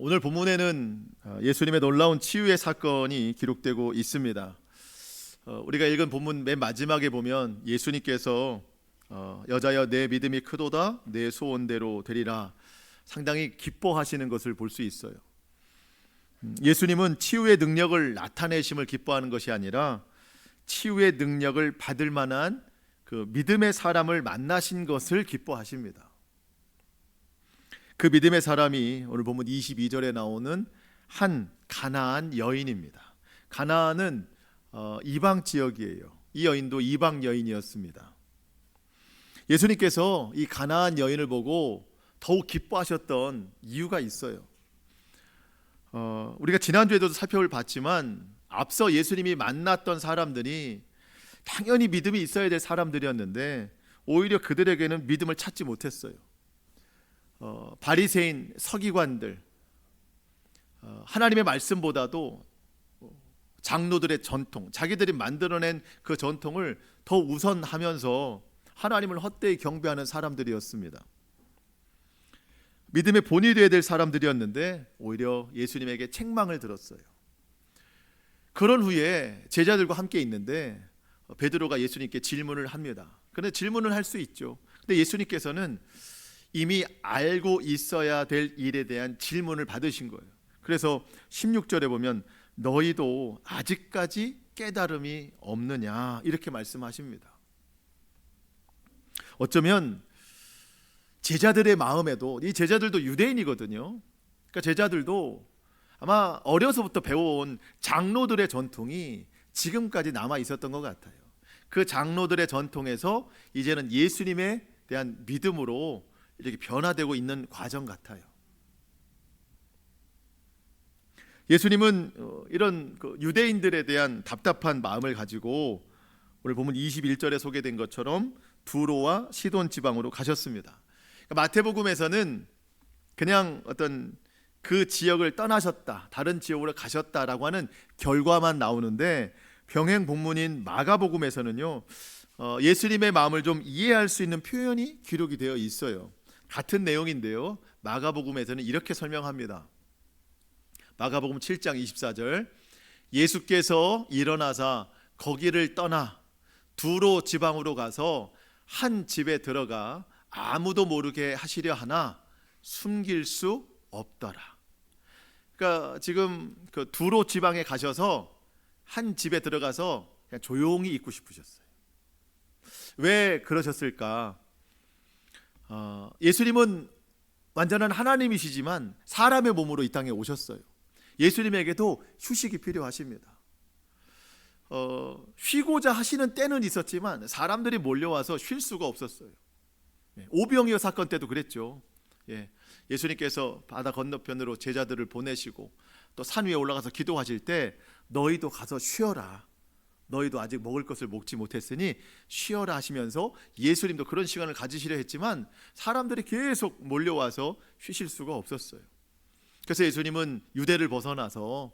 오늘 본문에는 예수님의 놀라운 치유의 사건이 기록되고 있습니다. 우리가 읽은 본문 맨 마지막에 보면 예수님께서 여자여 내 믿음이 크도다 내 소원대로 되리라 상당히 기뻐하시는 것을 볼 수 있어요. 예수님은 치유의 능력을 나타내심을 기뻐하는 것이 아니라 치유의 능력을 받을 만한 그 믿음의 사람을 만나신 것을 기뻐하십니다. 그 믿음의 사람이 오늘 본문 22절에 나오는 한 가나안 여인입니다. 가나안은 이방 지역이에요. 이 여인도 이방 여인이었습니다. 예수님께서 이 가나안 여인을 보고 더욱 기뻐하셨던 이유가 있어요. 우리가 지난주에도 살펴볼 봤지만 앞서 예수님이 만났던 사람들이 당연히 믿음이 있어야 될 사람들이었는데 오히려 그들에게는 믿음을 찾지 못했어요. 바리새인 서기관들, 하나님의 말씀보다도 장로들의 전통, 자기들이 만들어낸 그 전통을 더 우선하면서 하나님을 헛되이 경배하는 사람들이었습니다. 믿음의 본이 되어야 될 사람들이었는데 오히려 예수님에게 책망을 들었어요. 그런 후에 제자들과 함께 있는데 베드로가 예수님께 질문을 합니다. 그런데 질문을 할 수 있죠. 근데 예수님께서는 이미 알고 있어야 될 일에 대한 질문을 받으신 거예요. 그래서 16절에 보면 너희도 아직까지 깨달음이 없느냐 이렇게 말씀하십니다. 어쩌면 제자들의 마음에도, 이 제자들도 유대인이거든요. 그러니까 제자들도 아마 어려서부터 배워온 장로들의 전통이 지금까지 남아 있었던 것 같아요. 그 장로들의 전통에서 이제는 예수님에 대한 믿음으로 이렇게 변화되고 있는 과정 같아요. 예수님은 이런 유대인들에 대한 답답한 마음을 가지고 오늘 보면 21절에 소개된 것처럼 두로와 시돈 지방으로 가셨습니다. 그러니까 마태복음에서는 그냥 어떤 그 지역을 떠나셨다, 다른 지역으로 가셨다라고 하는 결과만 나오는데 병행 본문인 마가복음에서는요 예수님의 마음을 좀 이해할 수 있는 표현이 기록이 되어 있어요. 같은 내용인데요 마가복음에서는 이렇게 설명합니다. 마가복음 7장 24절 예수께서 일어나사 거기를 떠나 두로 지방으로 가서 한 집에 들어가 아무도 모르게 하시려 하나 숨길 수 없더라. 그러니까 지금 그 두로 지방에 가셔서 한 집에 들어가서 그냥 조용히 있고 싶으셨어요. 왜 그러셨을까? 예수님은 완전한 하나님이시지만 사람의 몸으로 이 땅에 오셨어요. 예수님에게도 휴식이 필요하십니다. 쉬고자 하시는 때는 있었지만 사람들이 몰려와서 쉴 수가 없었어요. 오병이어 사건 때도 그랬죠. 예수님께서 바다 건너편으로 제자들을 보내시고 또 산 위에 올라가서 기도하실 때 너희도 가서 쉬어라. 너희도 아직 먹을 것을 먹지 못했으니 쉬어라 하시면서 예수님도 그런 시간을 가지시려 했지만 사람들이 계속 몰려와서 쉬실 수가 없었어요. 그래서 예수님은 유대를 벗어나서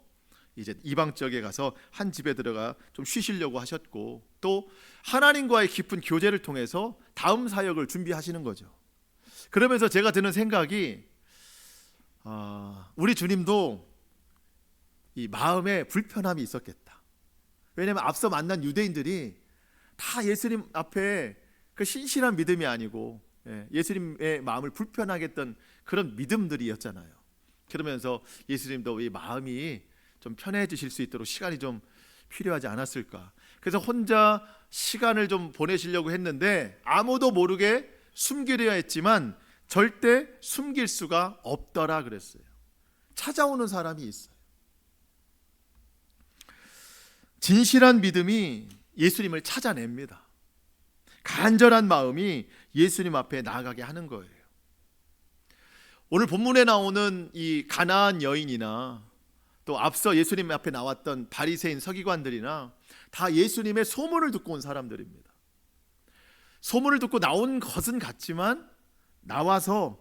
이제 이방 지역에 가서 한 집에 들어가 좀 쉬시려고 하셨고 또 하나님과의 깊은 교제를 통해서 다음 사역을 준비하시는 거죠. 그러면서 제가 드는 생각이 우리 주님도 이 마음에 불편함이 있었겠다. 왜냐하면 앞서 만난 유대인들이 다 예수님 앞에 그 신실한 믿음이 아니고 예수님의 마음을 불편하게 했던 그런 믿음들이었잖아요. 그러면서 예수님도 이 마음이 좀 편해지실 수 있도록 시간이 좀 필요하지 않았을까. 그래서 혼자 시간을 좀 보내시려고 했는데 아무도 모르게 숨기려 했지만 절대 숨길 수가 없더라 그랬어요. 찾아오는 사람이 있어요. 진실한 믿음이 예수님을 찾아냅니다. 간절한 마음이 예수님 앞에 나아가게 하는 거예요. 오늘 본문에 나오는 이 가나안 여인이나 또 앞서 예수님 앞에 나왔던 바리새인 서기관들이나 다 예수님의 소문을 듣고 온 사람들입니다. 소문을 듣고 나온 것은 같지만 나와서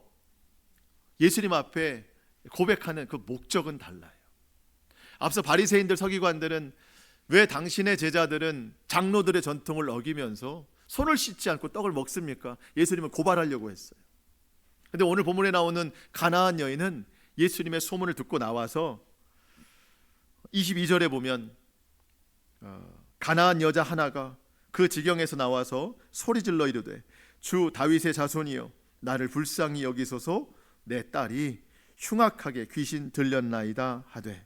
예수님 앞에 고백하는 그 목적은 달라요. 앞서 바리새인들 서기관들은 왜 당신의 제자들은 장로들의 전통을 어기면서 손을 씻지 않고 떡을 먹습니까? 예수님을 고발하려고 했어요. 그런데 오늘 본문에 나오는 가나안 여인은 예수님의 소문을 듣고 나와서 22절에 보면 가나안 여자 하나가 그 지경에서 나와서 소리질러 이르되 주 다윗의 자손이여 나를 불쌍히 여기소서 내 딸이 흉악하게 귀신 들렸나이다 하되.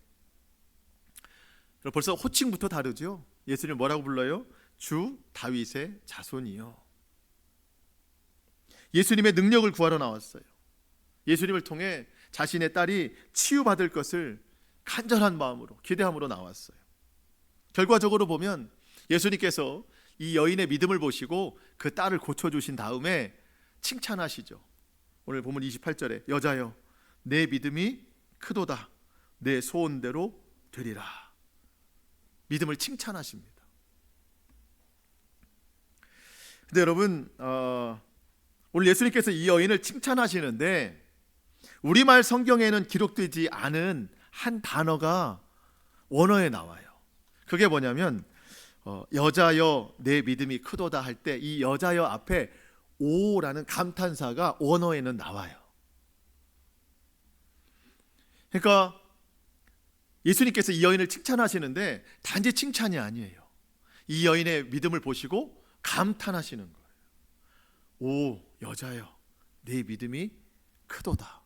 벌써 호칭부터 다르죠. 예수님 뭐라고 불러요? 주 다윗의 자손이요. 예수님의 능력을 구하러 나왔어요. 예수님을 통해 자신의 딸이 치유받을 것을 간절한 마음으로 기대함으로 나왔어요. 결과적으로 보면 예수님께서 이 여인의 믿음을 보시고 그 딸을 고쳐주신 다음에 칭찬하시죠. 오늘 본문 28절에 여자여 내 믿음이 크도다 내 소원대로 되리라. 믿음을 칭찬하십니다. 근데 여러분 오늘 예수님께서 이 여인을 칭찬하시는데 우리말 성경에는 기록되지 않은 한 단어가 원어에 나와요. 그게 뭐냐면 여자여 내 믿음이 크도다 할 때 이 여자여 앞에 오라는 감탄사가 원어에는 나와요. 그러니까 예수님께서 이 여인을 칭찬하시는데 단지 칭찬이 아니에요. 이 여인의 믿음을 보시고 감탄하시는 거예요. 오 여자여 내 믿음이 크도다.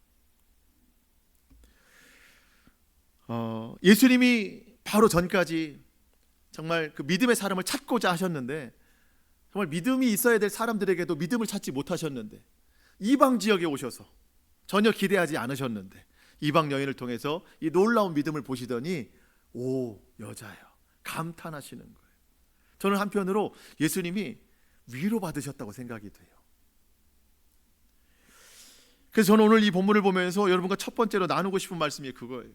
예수님이 바로 전까지 정말 그 믿음의 사람을 찾고자 하셨는데 정말 믿음이 있어야 될 사람들에게도 믿음을 찾지 못하셨는데 이방 지역에 오셔서 전혀 기대하지 않으셨는데 이방 여인을 통해서 이 놀라운 믿음을 보시더니 오 여자여 감탄하시는 거예요. 저는 한편으로 예수님이 위로받으셨다고 생각이 돼요. 그래서 저는 오늘 이 본문을 보면서 여러분과 첫 번째로 나누고 싶은 말씀이 그거예요.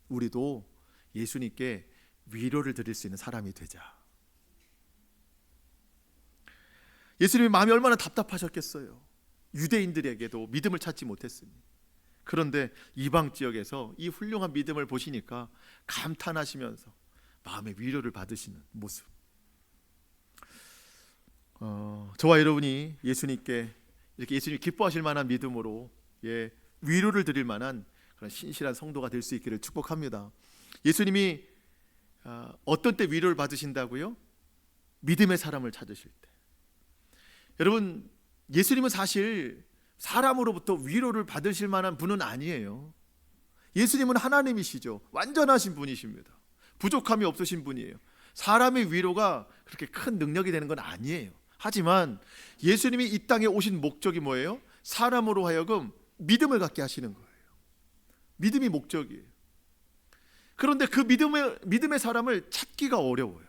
우리도 예수님께 위로를 드릴 수 있는 사람이 되자. 예수님이 마음이 얼마나 답답하셨겠어요. 유대인들에게도 믿음을 찾지 못했으니. 그런데 이방 지역에서 이 훌륭한 믿음을 보시니까 감탄하시면서 마음의 위로를 받으시는 모습. 저와 여러분이 예수님께 이렇게 예수님이 기뻐하실 만한 믿음으로 위로를 드릴 만한 그런 신실한 성도가 될 수 있기를 축복합니다. 예수님이 어떤 때 위로를 받으신다고요? 믿음의 사람을 찾으실 때. 여러분 예수님은 사실 사람으로부터 위로를 받으실 만한 분은 아니에요. 예수님은 하나님이시죠. 완전하신 분이십니다. 부족함이 없으신 분이에요. 사람의 위로가 그렇게 큰 능력이 되는 건 아니에요. 하지만 예수님이 이 땅에 오신 목적이 뭐예요? 사람으로 하여금 믿음을 갖게 하시는 거예요. 믿음이 목적이에요. 그런데 그 믿음의 사람을 찾기가 어려워요.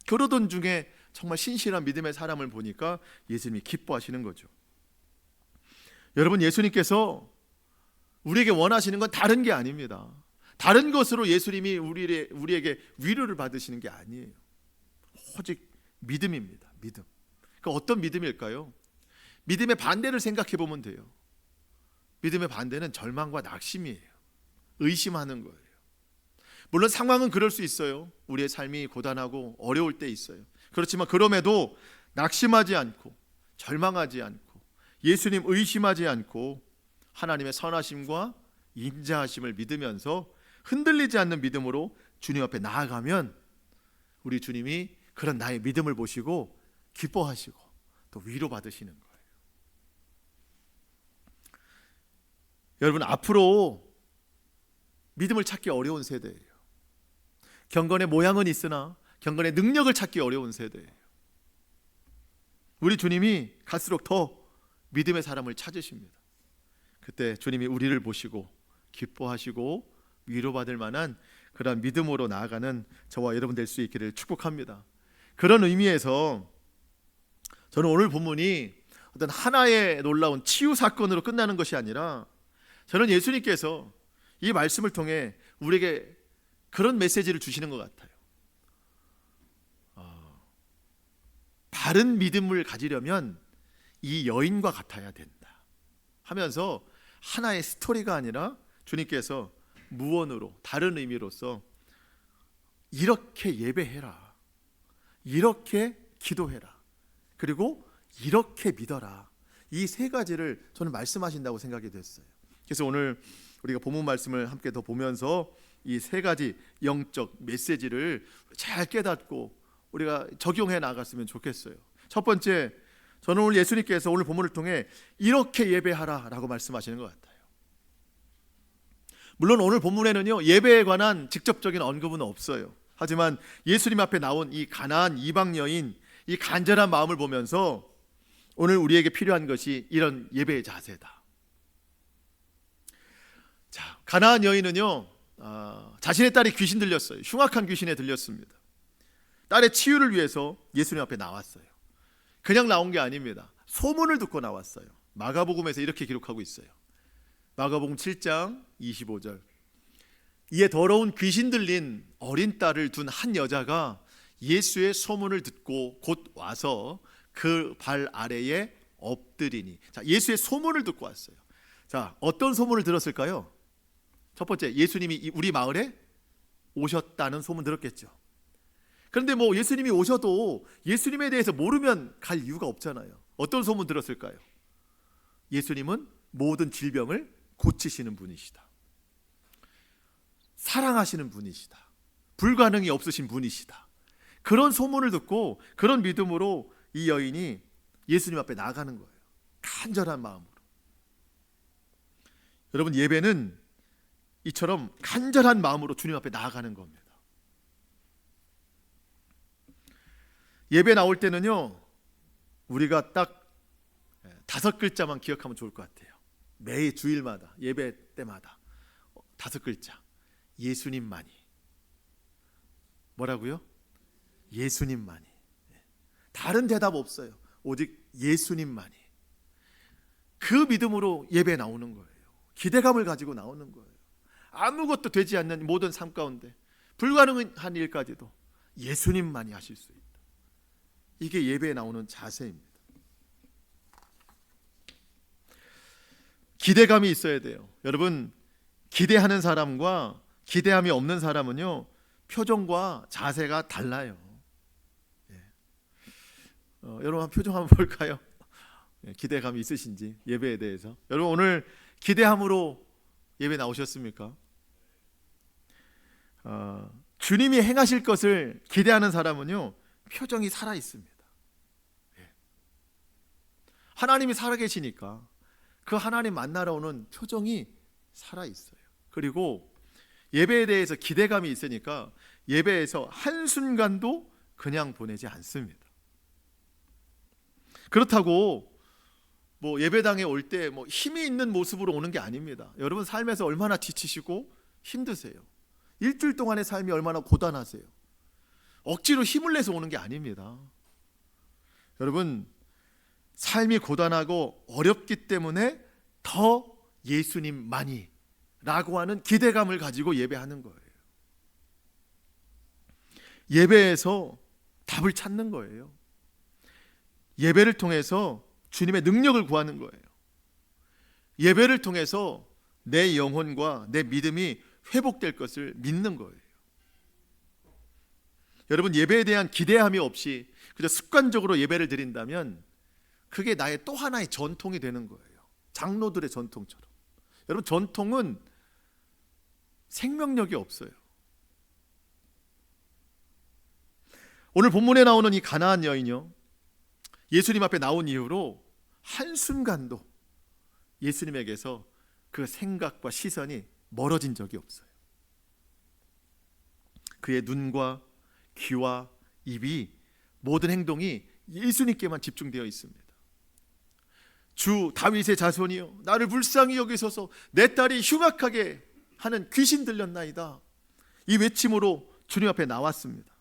그러던 중에 정말 신실한 믿음의 사람을 보니까 예수님이 기뻐하시는 거죠. 여러분 예수님께서 우리에게 원하시는 건 다른 게 아닙니다. 다른 것으로 예수님이 우리에게 위로를 받으시는 게 아니에요. 오직 믿음입니다. 믿음. 그러니까 어떤 믿음일까요? 믿음의 반대를 생각해 보면 돼요. 믿음의 반대는 절망과 낙심이에요. 의심하는 거예요. 물론 상황은 그럴 수 있어요. 우리의 삶이 고단하고 어려울 때 있어요. 그렇지만 그럼에도 낙심하지 않고 절망하지 않고 예수님 의심하지 않고 하나님의 선하심과 인자하심을 믿으면서 흔들리지 않는 믿음으로 주님 앞에 나아가면 우리 주님이 그런 나의 믿음을 보시고 기뻐하시고 또 위로받으시는 거예요. 여러분 앞으로 믿음을 찾기 어려운 세대예요. 경건의 모양은 있으나 경건의 능력을 찾기 어려운 세대예요. 우리 주님이 갈수록 더 믿음의 사람을 찾으십니다. 그때 주님이 우리를 보시고 기뻐하시고 위로받을 만한 그런 믿음으로 나아가는 저와 여러분 될 수 있기를 축복합니다. 그런 의미에서 저는 오늘 본문이 어떤 하나의 놀라운 치유 사건으로 끝나는 것이 아니라 저는 예수님께서 이 말씀을 통해 우리에게 그런 메시지를 주시는 것 같아요. 바른 믿음을 가지려면 이 여인과 같아야 된다 하면서 하나의 스토리가 아니라 주님께서 무언으로 다른 의미로서 이렇게 예배해라, 이렇게 기도해라, 그리고 이렇게 믿어라, 이 세 가지를 저는 말씀하신다고 생각이 됐어요. 그래서 오늘 우리가 본문 말씀을 함께 더 보면서 이 세 가지 영적 메시지를 잘 깨닫고 우리가 적용해 나갔으면 좋겠어요. 첫 번째, 저는 오늘 예수님께서 오늘 본문을 통해 이렇게 예배하라라고 말씀하시는 것 같아요. 물론 오늘 본문에는요, 예배에 관한 직접적인 언급은 없어요. 하지만 예수님 앞에 나온 이 가나안 이방 여인, 이 간절한 마음을 보면서 오늘 우리에게 필요한 것이 이런 예배의 자세다. 자, 가나안 여인은요, 자신의 딸이 귀신 들렸어요. 흉악한 귀신에 들렸습니다. 딸의 치유를 위해서 예수님 앞에 나왔어요. 그냥 나온 게 아닙니다. 소문을 듣고 나왔어요. 마가복음에서 이렇게 기록하고 있어요. 마가복음 7장 25절. 이에 더러운 귀신 들린 어린 딸을 둔 한 여자가 예수의 소문을 듣고 곧 와서 그 발 아래에 엎드리니. 자, 예수의 소문을 듣고 왔어요. 자, 어떤 소문을 들었을까요? 첫 번째, 예수님이 우리 마을에 오셨다는 소문 들었겠죠. 그런데 뭐 예수님이 오셔도 예수님에 대해서 모르면 갈 이유가 없잖아요. 어떤 소문 들었을까요? 예수님은 모든 질병을 고치시는 분이시다. 사랑하시는 분이시다. 불가능이 없으신 분이시다. 그런 소문을 듣고 그런 믿음으로 이 여인이 예수님 앞에 나가는 거예요. 간절한 마음으로. 여러분, 예배는 이처럼 간절한 마음으로 주님 앞에 나아가는 겁니다. 예배 나올 때는요, 우리가 딱 5글자만 기억하면 좋을 것 같아요. 매일 주일마다 예배 때마다 5글자. 예수님만이. 뭐라고요? 예수님만이. 다른 대답 없어요. 오직 예수님만이. 그 믿음으로 예배 나오는 거예요. 기대감을 가지고 나오는 거예요. 아무것도 되지 않는 모든 삶 가운데 불가능한 일까지도 예수님만이 하실 수 있다. 이게 예배에 나오는 자세입니다. 기대감이 있어야 돼요. 여러분, 기대하는 사람과 기대함이 없는 사람은요, 표정과 자세가 달라요. 여러분, 한 표정 한번 볼까요? 기대감이 있으신지, 예배에 대해서. 여러분, 오늘 기대함으로 예배 나오셨습니까? 주님이 행하실 것을 기대하는 사람은요, 표정이 살아 있습니다. 하나님이 살아계시니까 그 하나님 만나러 오는 표정이 살아 있어요. 그리고 예배에 대해서 기대감이 있으니까 예배에서 한순간도 그냥 보내지 않습니다. 그렇다고 뭐 예배당에 올 때 뭐 힘이 있는 모습으로 오는 게 아닙니다. 여러분, 삶에서 얼마나 지치시고 힘드세요. 일주일 동안의 삶이 얼마나 고단하세요. 억지로 힘을 내서 오는 게 아닙니다. 여러분, 삶이 고단하고 어렵기 때문에 더 예수님만이 라고 하는 기대감을 가지고 예배하는 거예요. 예배에서 답을 찾는 거예요. 예배를 통해서 주님의 능력을 구하는 거예요. 예배를 통해서 내 영혼과 내 믿음이 회복될 것을 믿는 거예요. 여러분, 예배에 대한 기대함이 없이 그저 습관적으로 예배를 드린다면 그게 나의 또 하나의 전통이 되는 거예요. 장로들의 전통처럼. 여러분, 전통은 생명력이 없어요. 오늘 본문에 나오는 이 가나안 여인이요, 예수님 앞에 나온 이후로 한순간도 예수님에게서 그 생각과 시선이 멀어진 적이 없어요. 그의 눈과 귀와 입이, 모든 행동이 예수님께만 집중되어 있습니다. 주 다윗의 자손이여, 나를 불쌍히 여기소서, 내 딸이 흉악하게 하는 귀신 들렸나이다. 이 외침으로 주님 앞에 나왔습니다.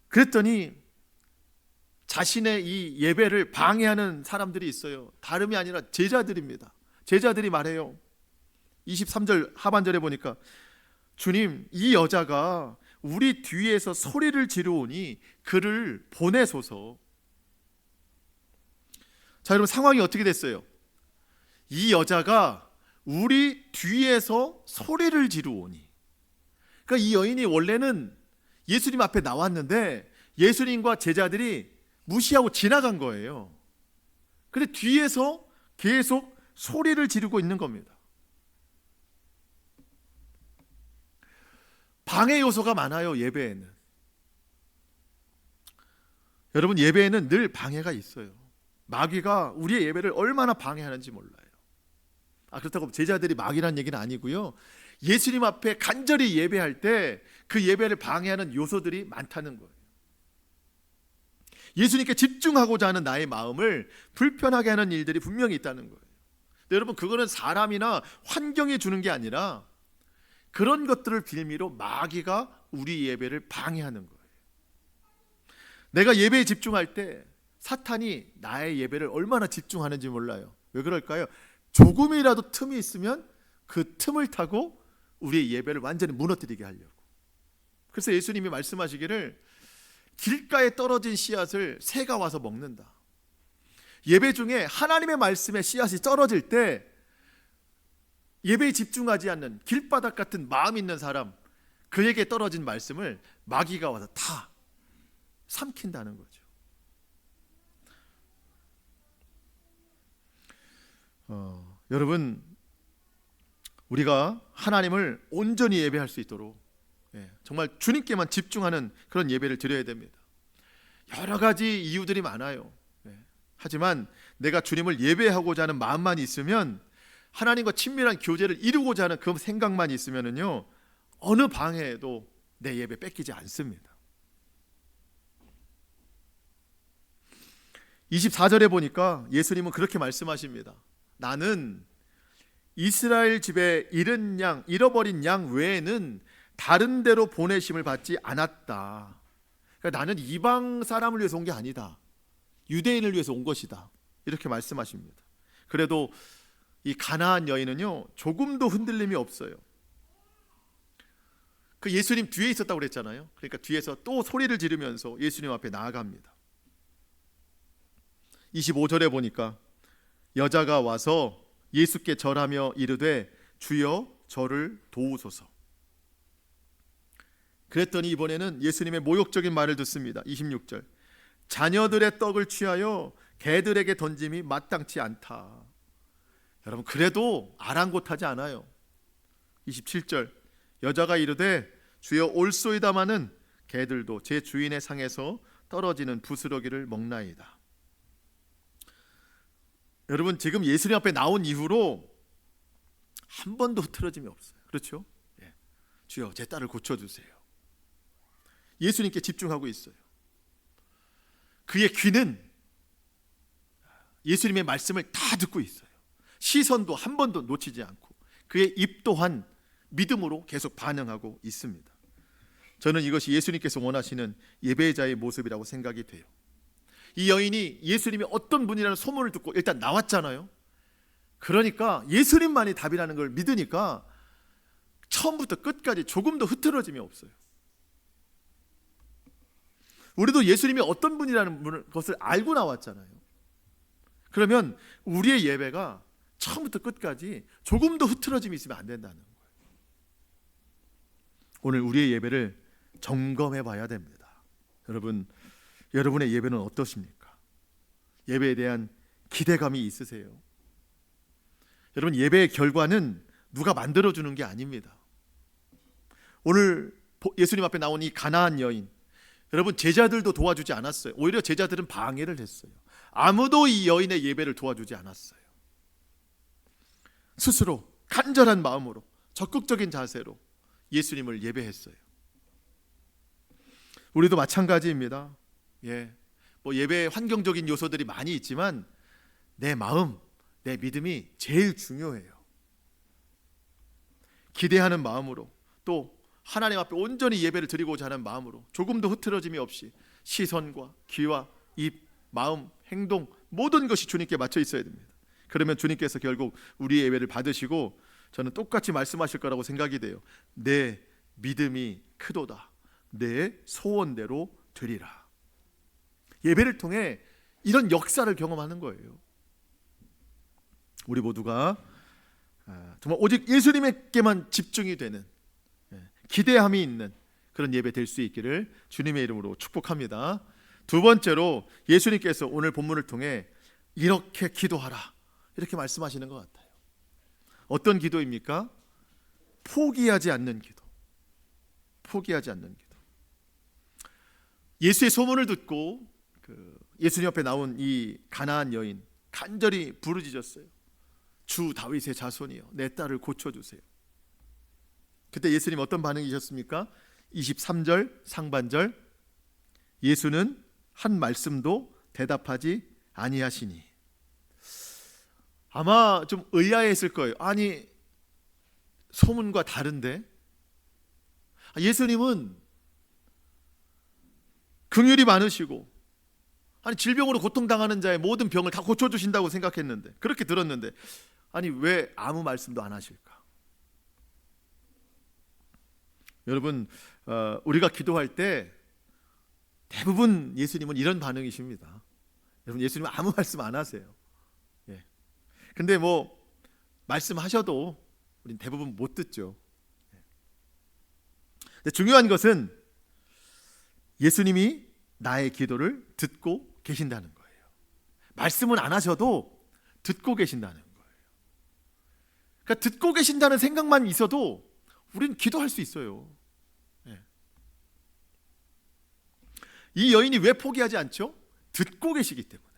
그랬더니 자신의 이 예배를 방해하는 사람들이 있어요. 다름이 아니라 제자들입니다. 제자들이 말해요. 23절 하반절에 보니까, 주님, 이 여자가 우리 뒤에서 소리를 지르오니 그를 보내소서. 자, 여러분, 상황이 어떻게 됐어요? 이 여자가 우리 뒤에서 소리를 지르오니. 그러니까 이 여인이 원래는 예수님 앞에 나왔는데 예수님과 제자들이 무시하고 지나간 거예요. 근데 뒤에서 계속 소리를 지르고 있는 겁니다. 방해 요소가 많아요. 예배에는. 여러분, 예배에는 늘 방해가 있어요. 마귀가 우리의 예배를 얼마나 방해하는지 몰라요. 그렇다고 제자들이 마귀라는 얘기는 아니고요. 예수님 앞에 간절히 예배할 때 그 예배를 방해하는 요소들이 많다는 거예요. 예수님께 집중하고자 하는 나의 마음을 불편하게 하는 일들이 분명히 있다는 거예요. 근데 여러분, 그거는 사람이나 환경이 주는 게 아니라 그런 것들을 빌미로 마귀가 우리 예배를 방해하는 거예요. 내가 예배에 집중할 때 사탄이 나의 예배를 얼마나 집중하는지 몰라요. 왜 그럴까요? 조금이라도 틈이 있으면 그 틈을 타고 우리의 예배를 완전히 무너뜨리게 하려고. 그래서 예수님이 말씀하시기를 길가에 떨어진 씨앗을 새가 와서 먹는다. 예배 중에 하나님의 말씀에 씨앗이 떨어질 때 예배에 집중하지 않는 길바닥 같은 마음 있는 사람, 그에게 떨어진 말씀을 마귀가 와서 다 삼킨다는 거죠. 여러분, 우리가 하나님을 온전히 예배할 수 있도록 정말 주님께만 집중하는 그런 예배를 드려야 됩니다. 여러 가지 이유들이 많아요. 하지만 내가 주님을 예배하고자 하는 마음만 있으면, 하나님과 친밀한 교제를 이루고자 하는 그 생각만 있으면요, 어느 방해에도 내 예배 뺏기지 않습니다. 24절에 보니까 예수님은 그렇게 말씀하십니다. 나는 이스라엘 집에 잃어버린 양 외에는 다른 데로 보내심을 받지 않았다. 그러니까 나는 이방 사람을 위해서 온 게 아니다. 유대인을 위해서 온 것이다. 이렇게 말씀하십니다. 그래도 이 가나안 여인은요, 조금도 흔들림이 없어요. 그 예수님 뒤에 있었다고 그랬잖아요. 그러니까 뒤에서 또 소리를 지르면서 예수님 앞에 나아갑니다. 25절에 보니까 여자가 와서 예수께 절하며 이르되 주여 저를 도우소서. 그랬더니 이번에는 예수님의 모욕적인 말을 듣습니다. 26절. 자녀들의 떡을 취하여 개들에게 던짐이 마땅치 않다. 여러분, 그래도 아랑곳하지 않아요. 27절. 여자가 이르되 주여 올소이다마는 개들도 제 주인의 상에서 떨어지는 부스러기를 먹나이다. 여러분, 지금 예수님 앞에 나온 이후로 한 번도 흐트러짐이 없어요. 그렇죠? 주여 제 딸을 고쳐주세요. 예수님께 집중하고 있어요. 그의 귀는 예수님의 말씀을 다 듣고 있어요. 시선도 한 번도 놓치지 않고 그의 입 또한 믿음으로 계속 반응하고 있습니다. 저는 이것이 예수님께서 원하시는 예배자의 모습이라고 생각이 돼요. 이 여인이 예수님이 어떤 분이라는 소문을 듣고 일단 나왔잖아요. 그러니까 예수님만이 답이라는 걸 믿으니까 처음부터 끝까지 조금도 흐트러짐이 없어요. 우리도 예수님이 어떤 분이라는 것을 알고 나왔잖아요. 그러면 우리의 예배가 처음부터 끝까지 조금도 흐트러짐이 있으면 안 된다는 거예요. 오늘 우리의 예배를 점검해 봐야 됩니다. 여러분의 예배는 어떠십니까? 예배에 대한 기대감이 있으세요? 여러분, 예배의 결과는 누가 만들어주는 게 아닙니다. 오늘 예수님 앞에 나온 이 가나안 여인, 여러분, 제자들도 도와주지 않았어요. 오히려 제자들은 방해를 했어요. 아무도 이 여인의 예배를 도와주지 않았어요. 스스로 간절한 마음으로 적극적인 자세로 예수님을 예배했어요. 우리도 마찬가지입니다. 예배에 환경적인 요소들이 많이 있지만 내 마음, 내 믿음이 제일 중요해요. 기대하는 마음으로, 또 하나님 앞에 온전히 예배를 드리고자 하는 마음으로 조금도 흐트러짐이 없이 시선과 귀와 입, 마음, 행동 모든 것이 주님께 맞춰 있어야 됩니다. 그러면 주님께서 결국 우리의 예배를 받으시고, 저는 똑같이 말씀하실 거라고 생각이 돼요. 내 믿음이 크도다. 내 소원대로 되리라. 예배를 통해 이런 역사를 경험하는 거예요. 우리 모두가 정말 오직 예수님에게만 집중이 되는, 기대함이 있는 그런 예배 될 수 있기를 주님의 이름으로 축복합니다. 두 번째로, 예수님께서 오늘 본문을 통해 이렇게 기도하라, 이렇게 말씀하시는 것 같아요. 어떤 기도입니까? 포기하지 않는 기도. 포기하지 않는 기도. 예수의 소문을 듣고 예수님 앞에 나온 이 가나안 여인 간절히 부르짖었어요. 주 다윗의 자손이여, 내 딸을 고쳐주세요. 그때 예수님 어떤 반응이셨습니까? 23절 상반절, 예수는 한 말씀도 대답하지 아니하시니. 아마 좀 의아했을 거예요. 아니, 소문과 다른데? 예수님은 긍휼이 많으시고, 아니 질병으로 고통당하는 자의 모든 병을 다 고쳐주신다고 생각했는데, 그렇게 들었는데, 아니 왜 아무 말씀도 안 하실까? 여러분, 우리가 기도할 때 대부분 예수님은 이런 반응이십니다. 여러분, 예수님은 아무 말씀 안 하세요. 예. 근데 뭐 말씀하셔도 우린 대부분 못 듣죠. 예. 근데 중요한 것은 예수님이 나의 기도를 듣고 계신다는 거예요. 말씀은 안 하셔도 듣고 계신다는 거예요. 그러니까 듣고 계신다는 생각만 있어도 우리는 기도할 수 있어요. 예. 이 여인이 왜 포기하지 않죠? 듣고 계시기 때문에.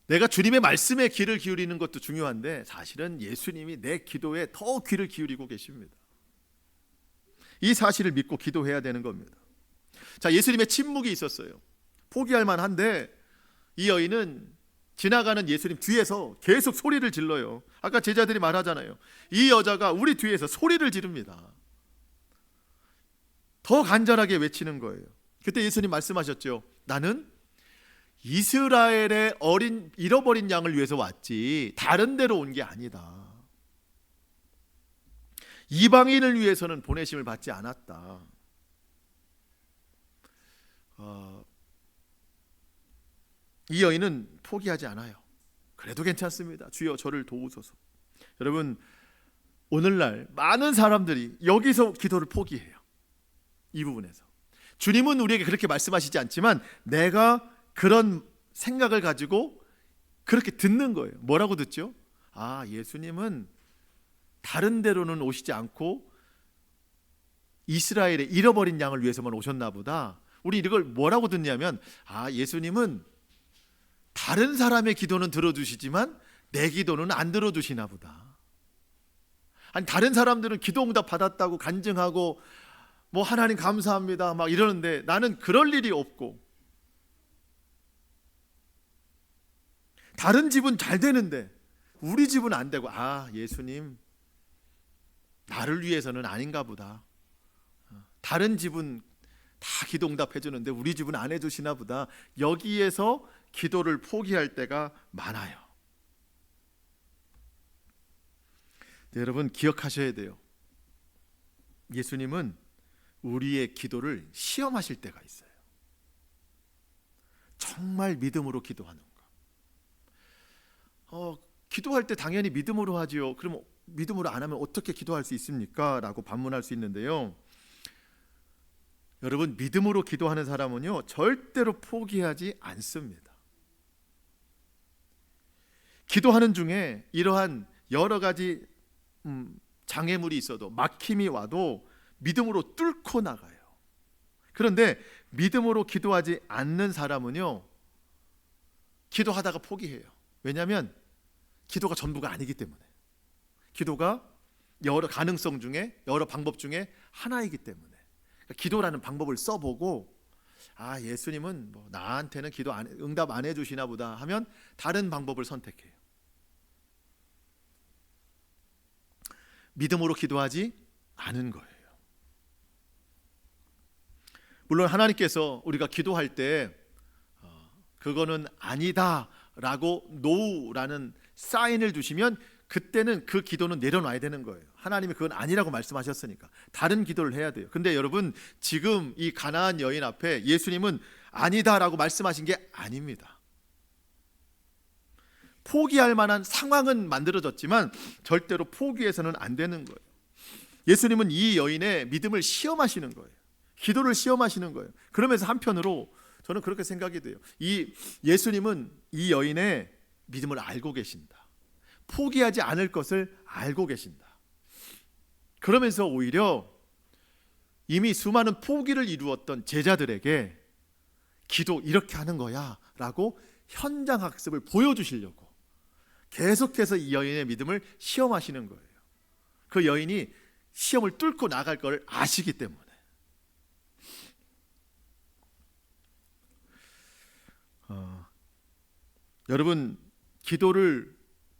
내가 주님의 말씀에 귀를 기울이는 것도 중요한데 사실은 예수님이 내 기도에 더 귀를 기울이고 계십니다. 이 사실을 믿고 기도해야 되는 겁니다. 자, 예수님의 침묵이 있었어요. 포기할 만한데 이 여인은 지나가는 예수님 뒤에서 계속 소리를 질러요. 아까 제자들이 말하잖아요. 이 여자가 우리 뒤에서 소리를 지릅니다. 더 간절하게 외치는 거예요. 그때 예수님 말씀하셨죠. 나는 이스라엘의 잃어버린 양을 위해서 왔지 다른 데로 온 게 아니다. 이방인을 위해서는 보내심을 받지 않았다. 이 여인은 포기하지 않아요. 그래도 괜찮습니다. 주여 저를 도우소서. 여러분, 오늘날 많은 사람들이 여기서 기도를 포기해요. 이 부분에서 주님은 우리에게 그렇게 말씀하시지 않지만 내가 그런 생각을 가지고 그렇게 듣는 거예요. 뭐라고 듣죠? 아, 예수님은 다른 데로는 오시지 않고 이스라엘의 잃어버린 양을 위해서만 오셨나 보다. 우리 이걸 뭐라고 듣냐면, 아, 예수님은 다른 사람의 기도는 들어주시지만 내 기도는 안 들어주시나 보다. 아니, 다른 사람들은 기도 응답 받았다고 간증하고 뭐 하나님 감사합니다 막 이러는데 나는 그럴 일이 없고, 다른 집은 잘 되는데 우리 집은 안 되고, 아, 예수님 나를 위해서는 아닌가 보다. 다른 집은 다 기도 응답해 주는데 우리 집은 안 해주시나 보다. 여기에서 기도를 포기할 때가 많아요. 네, 여러분 기억하셔야 돼요. 예수님은 우리의 기도를 시험하실 때가 있어요. 정말 믿음으로 기도하는가? 기도할 때 당연히 믿음으로 하지요. 그럼 믿음으로 안 하면 어떻게 기도할 수 있습니까? 라고 반문할 수 있는데요. 여러분, 믿음으로 기도하는 사람은요 절대로 포기하지 않습니다. 기도하는 중에 이러한 여러 가지 장애물이 있어도, 막힘이 와도 믿음으로 뚫고 나가요. 그런데 믿음으로 기도하지 않는 사람은요 기도하다가 포기해요. 왜냐하면 기도가 전부가 아니기 때문에. 기도가 여러 가능성 중에, 여러 방법 중에 하나이기 때문에. 그러니까 기도라는 방법을 써보고, 아, 예수님은 뭐 나한테는 응답 안 해주시나 보다 하면 다른 방법을 선택해요. 믿음으로 기도하지 않은 거예요. 물론 하나님께서 우리가 기도할 때 그거는 아니다 라고 노라는 사인을 주시면 그때는 그 기도는 내려놔야 되는 거예요. 하나님이 그건 아니라고 말씀하셨으니까 다른 기도를 해야 돼요. 근데 여러분, 지금 이 가나안 여인 앞에 예수님은 아니다라고 말씀하신 게 아닙니다. 포기할 만한 상황은 만들어졌지만 절대로 포기해서는 안 되는 거예요. 예수님은 이 여인의 믿음을 시험하시는 거예요. 기도를 시험하시는 거예요. 그러면서 한편으로 저는 그렇게 생각이 돼요. 이 예수님은 이 여인의 믿음을 알고 계신다. 포기하지 않을 것을 알고 계신다. 그러면서 오히려 이미 수많은 포기를 이루었던 제자들에게 기도 이렇게 하는 거야 라고 현장 학습을 보여주시려고 계속해서 이 여인의 믿음을 시험하시는 거예요. 그 여인이 시험을 뚫고 나갈 걸 아시기 때문에. 여러분, 기도를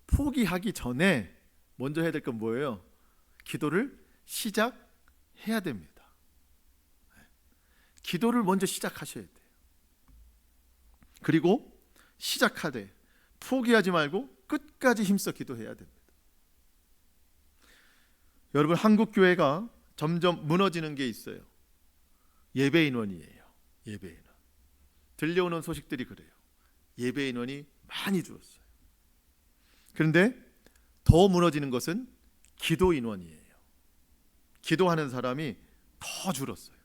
포기하기 전에 먼저 해야 될 건 뭐예요? 기도를 시작해야 됩니다. 기도를 먼저 시작하셔야 돼요. 그리고 시작하되 포기하지 말고 끝까지 힘써 기도해야 됩니다. 여러분, 한국 교회가 점점 무너지는 게 있어요. 예배 인원이에요. 예배 인원. 들려오는 소식들이 그래요. 예배 인원이 많이 줄었어요. 그런데 더 무너지는 것은 기도 인원이에요. 기도하는 사람이 더 줄었어요.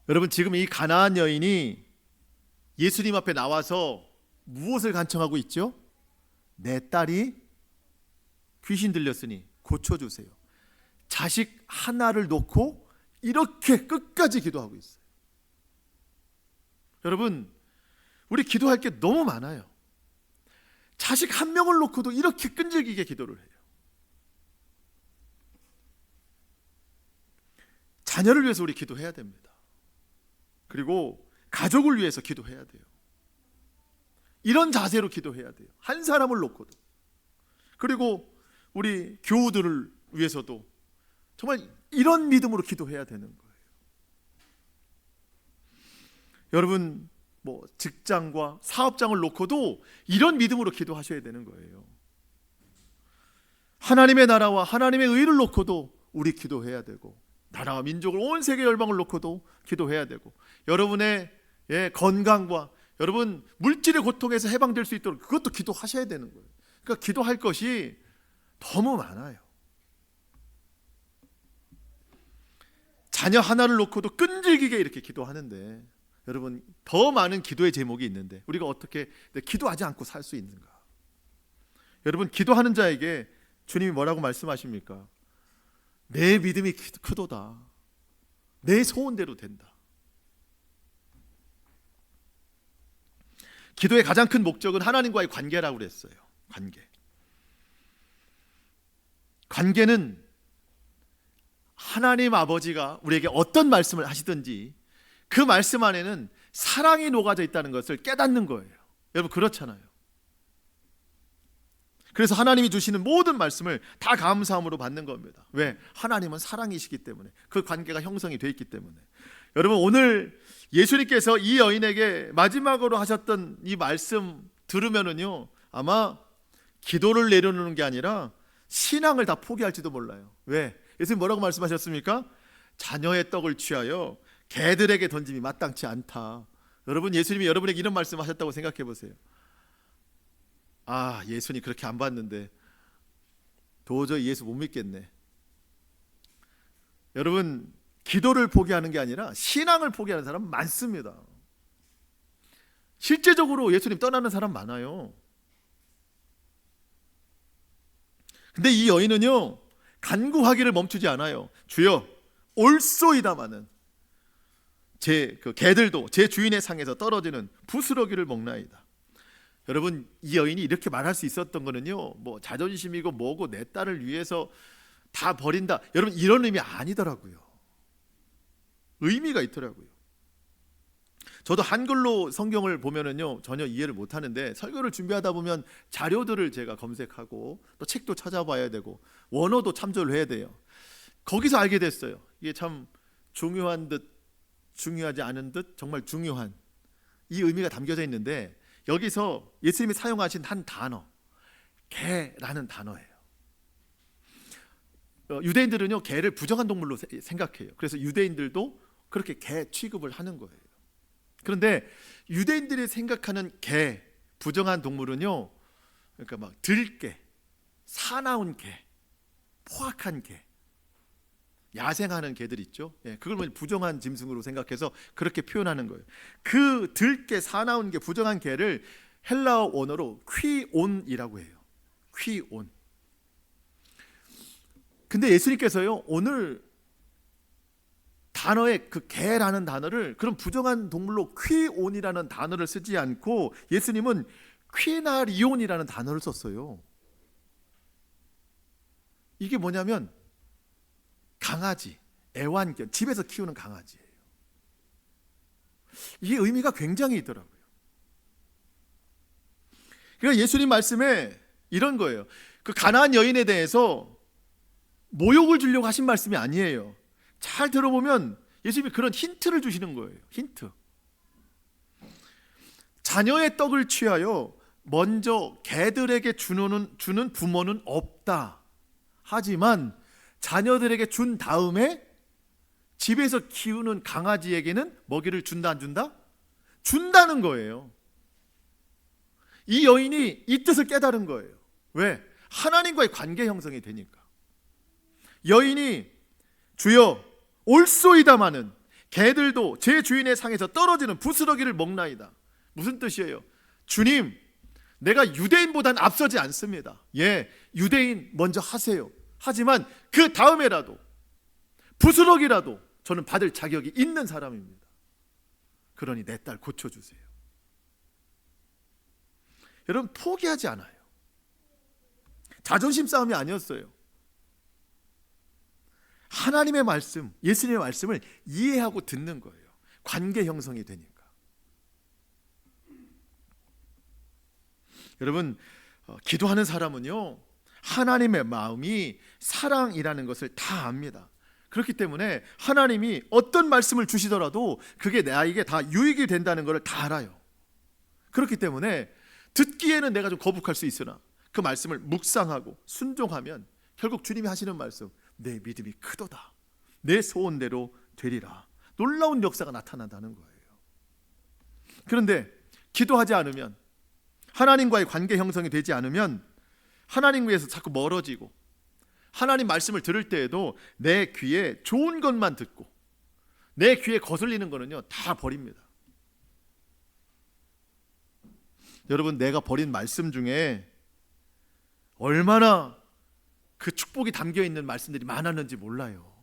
여러분, 지금 이 가나안 여인이 예수님 앞에 나와서 무엇을 간청하고 있죠? 내 딸이 귀신 들렸으니 고쳐주세요. 자식 하나를 놓고 이렇게 끝까지 기도하고 있어요. 여러분, 우리 기도할 게 너무 많아요. 자식 한 명을 놓고도 이렇게 끈질기게 기도를 해요. 자녀를 위해서 우리 기도해야 됩니다. 그리고 가족을 위해서 기도해야 돼요. 이런 자세로 기도해야 돼요. 한 사람을 놓고도. 그리고 우리 교우들을 위해서도 정말 이런 믿음으로 기도해야 되는 거예요. 여러분, 직장과 사업장을 놓고도 이런 믿음으로 기도하셔야 되는 거예요. 하나님의 나라와 하나님의 의를 놓고도 우리 기도해야 되고, 나라와 민족을 온 세계 열방을 놓고도 기도해야 되고, 여러분의 건강과 여러분 물질의 고통에서 해방될 수 있도록 그것도 기도하셔야 되는 거예요. 그러니까 기도할 것이 너무 많아요. 자녀 하나를 놓고도 끈질기게 이렇게 기도하는데, 여러분, 더 많은 기도의 제목이 있는데 우리가 어떻게 기도하지 않고 살 수 있는가? 여러분, 기도하는 자에게 주님이 뭐라고 말씀하십니까? 내 믿음이 크도다. 내 소원대로 된다. 기도의 가장 큰 목적은 하나님과의 관계라고 그랬어요. 관계는 하나님 아버지가 우리에게 어떤 말씀을 하시든지 그 말씀 안에는 사랑이 녹아져 있다는 것을 깨닫는 거예요. 여러분, 그렇잖아요. 그래서 하나님이 주시는 모든 말씀을 다 감사함으로 받는 겁니다. 왜? 하나님은 사랑이시기 때문에, 그 관계가 형성이 되어 있기 때문에. 여러분, 오늘 예수님께서 이 여인에게 마지막으로 하셨던 이 말씀 들으면은요, 아마 기도를 내려놓는 게 아니라 신앙을 다 포기할지도 몰라요. 왜? 예수님 뭐라고 말씀하셨습니까? 자녀의 떡을 취하여 개들에게 던짐이 마땅치 않다. 여러분, 예수님이 여러분에게 이런 말씀하셨다고 생각해 보세요. 아, 예수님 그렇게 안 봤는데 도저히 예수 못 믿겠네. 여러분, 기도를 포기하는 게 아니라 신앙을 포기하는 사람 많습니다. 실제적으로 예수님 떠나는 사람 많아요. 근데 이 여인은요, 간구하기를 멈추지 않아요. 주여, 올소이다마는 제 개들도 제 주인의 상에서 떨어지는 부스러기를 먹나이다. 여러분, 이 여인이 이렇게 말할 수 있었던 거는요, 자존심이고 뭐고 내 딸을 위해서 다 버린다, 여러분, 이런 의미 아니더라고요. 의미가 있더라고요. 저도 한글로 성경을 보면은요, 전혀 이해를 못 하는데 설교를 준비하다 보면 자료들을 제가 검색하고 또 책도 찾아봐야 되고 원어도 참조를 해야 돼요. 거기서 알게 됐어요. 이게 참 중요한 듯 중요하지 않은 듯 정말 중요한 이 의미가 담겨져 있는데, 여기서 예수님이 사용하신 한 단어, 개라는 단어예요. 유대인들은요, 개를 부정한 동물로 생각해요. 그래서 유대인들도 그렇게 개 취급을 하는 거예요. 그런데 유대인들이 생각하는 개, 부정한 동물은요, 그러니까 막 들개, 사나운 개, 포악한 개, 야생하는 개들 있죠. 그걸 뭐 부정한 짐승으로 생각해서 그렇게 표현하는 거예요. 그 들개 사나운 게 부정한 개를 헬라어 원어로 퀴온이라고 해요. 퀴온. 근데 예수님께서요, 오늘 단어의 그 개라는 단어를 그런 부정한 동물로 퀴온이라는 단어를 쓰지 않고 예수님은 퀴나리온이라는 단어를 썼어요. 이게 뭐냐면 강아지, 애완견, 집에서 키우는 강아지예요. 이게 의미가 굉장히 있더라고요. 그러니까 예수님 말씀에 이런 거예요. 그 가나안 여인에 대해서 모욕을 주려고 하신 말씀이 아니에요. 잘 들어보면 예수님이 그런 힌트를 주시는 거예요. 힌트. 자녀의 떡을 취하여 먼저 개들에게 주는 부모는 없다. 하지만 자녀들에게 준 다음에 집에서 키우는 강아지에게는 먹이를 준다 안 준다? 준다는 거예요. 이 여인이 이 뜻을 깨달은 거예요. 왜? 하나님과의 관계 형성이 되니까. 여인이 주여 올소이다마는 개들도 제 주인의 상에서 떨어지는 부스러기를 먹나이다. 무슨 뜻이에요? 주님, 내가 유대인보단 앞서지 않습니다. 유대인 먼저 하세요. 하지만 그 다음에라도 부스러기라도 저는 받을 자격이 있는 사람입니다. 그러니 내 딸 고쳐주세요. 여러분, 포기하지 않아요. 자존심 싸움이 아니었어요. 하나님의 말씀, 예수님의 말씀을 이해하고 듣는 거예요. 관계 형성이 되니까. 여러분, 기도하는 사람은요, 하나님의 마음이 사랑이라는 것을 다 압니다. 그렇기 때문에 하나님이 어떤 말씀을 주시더라도 그게 나에게 다 유익이 된다는 것을 다 알아요. 그렇기 때문에 듣기에는 내가 좀 거북할 수 있으나 그 말씀을 묵상하고 순종하면 결국 주님이 하시는 말씀, 내 믿음이 크도다, 내 소원대로 되리라, 놀라운 역사가 나타난다는 거예요. 그런데 기도하지 않으면, 하나님과의 관계 형성이 되지 않으면 하나님 위해서 자꾸 멀어지고, 하나님 말씀을 들을 때에도 내 귀에 좋은 것만 듣고 내 귀에 거슬리는 거는요 다 버립니다. 여러분, 내가 버린 말씀 중에 얼마나 그 축복이 담겨있는 말씀들이 많았는지 몰라요.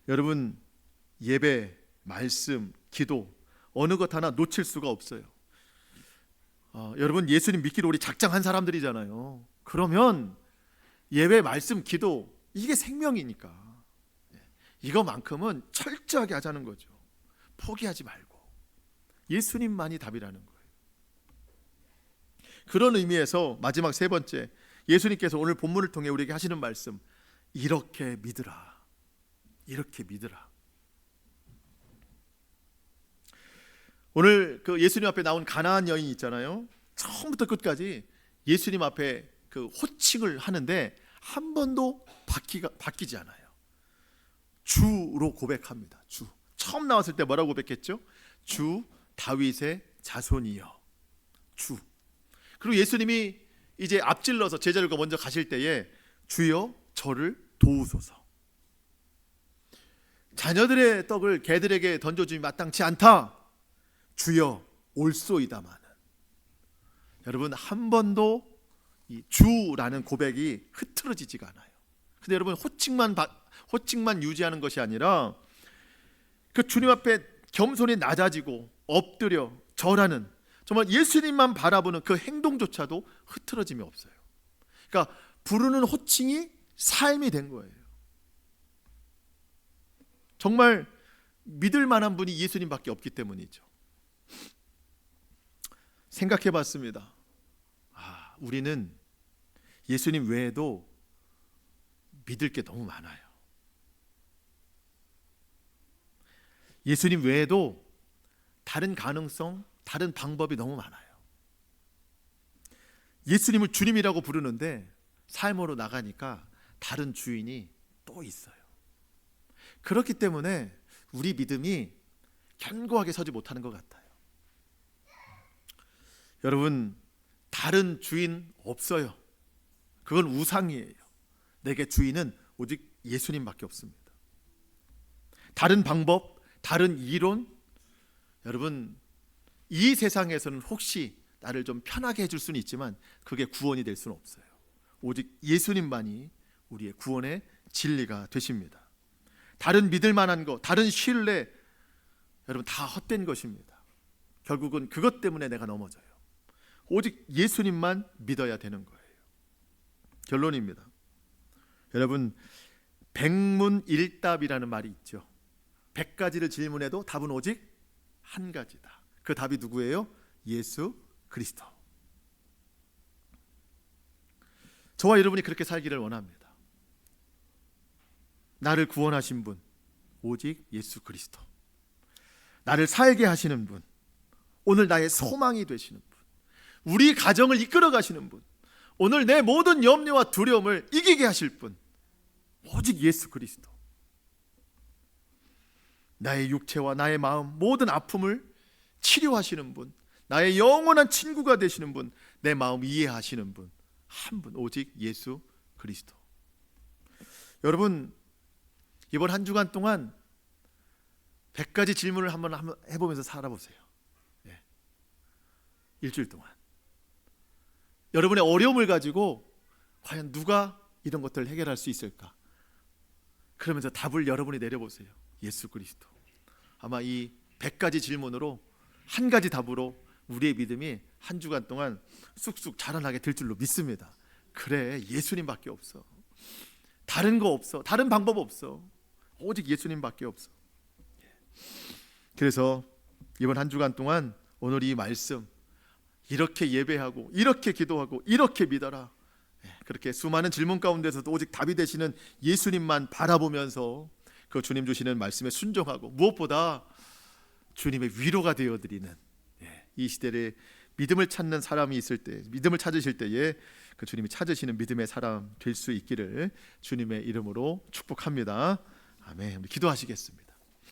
여러분, 예배, 말씀, 기도 어느 것 하나 놓칠 수가 없어요. 여러분, 예수님 믿기로 우리 작정한 사람들이잖아요. 그러면 예배, 말씀, 기도 이게 생명이니까 이거만큼은 철저하게 하자는 거죠. 포기하지 말고 예수님만이 답이라는 거예요. 그런 의미에서 마지막 세 번째, 예수님께서 오늘 본문을 통해 우리에게 하시는 말씀, 이렇게 믿으라, 이렇게 믿으라. 오늘 그 예수님 앞에 나온 가나안 여인 있잖아요. 처음부터 끝까지 예수님 앞에 그 호칭을 하는데 한 번도 바뀌지 않아요. 주로 고백합니다. 주. 처음 나왔을 때 뭐라고 고백했죠? 주 다윗의 자손이여. 주. 그리고 예수님이 이제 앞질러서 제자들과 먼저 가실 때에 주여 저를 도우소서. 자녀들의 떡을 개들에게 던져주기 마땅치 않다. 주여 올소이다마는. 여러분, 한 번도 이 주라는 고백이 흐트러지지가 않아요. 근데 여러분, 호칭만 유지하는 것이 아니라 그 주님 앞에 겸손히 낮아지고 엎드려 절하는, 정말 예수님만 바라보는 그 행동조차도 흐트러짐이 없어요. 그러니까 부르는 호칭이 삶이 된 거예요. 정말 믿을 만한 분이 예수님밖에 없기 때문이죠. 생각해 봤습니다. 우리는 예수님 외에도 믿을 게 너무 많아요. 예수님 외에도 다른 가능성, 다른 방법이 너무 많아요. 예수님을 주님이라고 부르는데 삶으로 나가니까 다른 주인이 또 있어요. 그렇기 때문에 우리 믿음이 견고하게 서지 못하는 것 같아요. 여러분, 다른 주인 없어요. 그건 우상이에요. 내게 주인은 오직 예수님밖에 없습니다. 다른 방법, 다른 이론, 여러분 이 세상에서는 혹시 나를 좀 편하게 해줄 수는 있지만 그게 구원이 될 수는 없어요. 오직 예수님만이 우리의 구원의 진리가 되십니다. 다른 믿을 만한 것, 다른 신뢰, 여러분 다 헛된 것입니다. 결국은 그것 때문에 내가 넘어져요. 오직 예수님만 믿어야 되는 거예요. 결론입니다. 여러분 백문일답이라는 말이 있죠. 100가지를 질문해도 답은 오직 한 가지다. 그 답이 누구예요? 예수 그리스도. 저와 여러분이 그렇게 살기를 원합니다. 나를 구원하신 분 오직 예수 그리스도. 나를 살게 하시는 분, 오늘 나의 소망이 되시는 분, 우리 가정을 이끌어 가시는 분, 오늘 내 모든 염려와 두려움을 이기게 하실 분 오직 예수 그리스도. 나의 육체와 나의 마음 모든 아픔을 치료하시는 분, 나의 영원한 친구가 되시는 분, 내 마음 이해하시는 분, 한 분 오직 예수 그리스도. 여러분 이번 한 주간 동안 100가지 질문을 한번 해보면서 살아보세요. 네. 일주일 동안 여러분의 어려움을 가지고 과연 누가 이런 것들을 해결할 수 있을까? 그러면서 답을 여러분이 내려보세요. 예수 그리스도. 아마 이 100가지 질문으로 한 가지 답으로 우리의 믿음이 한 주간 동안 쑥쑥 자라나게 될 줄로 믿습니다. 그래, 예수님밖에 없어. 다른 거 없어. 다른 방법 없어. 오직 예수님밖에 없어. 그래서 이번 한 주간 동안 오늘 이 말씀 이렇게 예배하고 이렇게 기도하고 이렇게 믿어라. 그렇게 수많은 질문 가운데서도 오직 답이 되시는 예수님만 바라보면서 그 주님 주시는 말씀에 순종하고 무엇보다 주님의 위로가 되어드리는 이 시대에 믿음을 찾는 사람이 있을 때, 믿음을 찾으실 때에 그 주님이 찾으시는 믿음의 사람 될 수 있기를 주님의 이름으로 축복합니다. 아멘. 기도하시겠습니다.